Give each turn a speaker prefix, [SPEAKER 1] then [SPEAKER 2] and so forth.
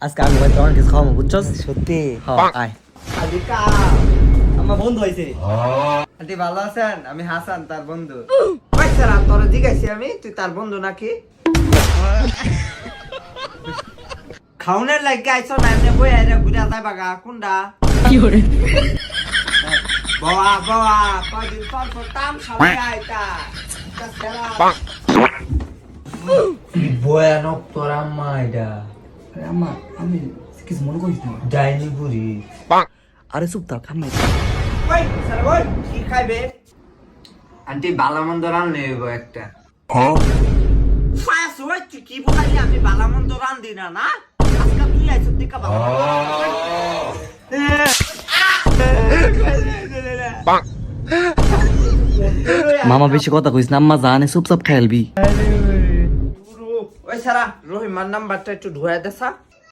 [SPEAKER 1] আজকে আমি ভাই তোমার কিছু খাওয়াবো বুঝছস?
[SPEAKER 2] সত্যি
[SPEAKER 1] হ্যাঁ আয়।
[SPEAKER 2] আলিকা
[SPEAKER 1] আমার বন্ধু হয়েছে।
[SPEAKER 2] আন্টি ভালো আছেন? আমি হাসান, তার বন্ধু। ওই স্যার, তোর জিজ্ঞাসি আমি, তুই তার বন্ধু নাকি? খাউনের লাগে আইছো না, এমনি বই আইরা ঘুরে যায় বাগা কোনডা? বাবা বাবা কয়দিন পর তাম খাওয়া আইতা ভয়ানক তোর আম্মা এটা।
[SPEAKER 1] আম্মা আমি কিছু মনে করিস না।
[SPEAKER 2] ডাইনি বুড়ি।
[SPEAKER 1] আরে চুপ থাক খাম্মাই।
[SPEAKER 2] ওই স্যার ওই কি খাইবে? আন্টি বালা মন্দ রান্না হইব একটা। ফায়াস ওই তুই কি বলালি? আমি বালা মন্দ রান্ধি না না। আজকে তুই আইছ দেখা বাবা।
[SPEAKER 1] মামা বেশি কথা কইস না, আম্মা জানে চুপচাপ খেলবি।
[SPEAKER 2] ওই সারা রহিমার নাম্বারটা একটু ঢুয়াই দেছা।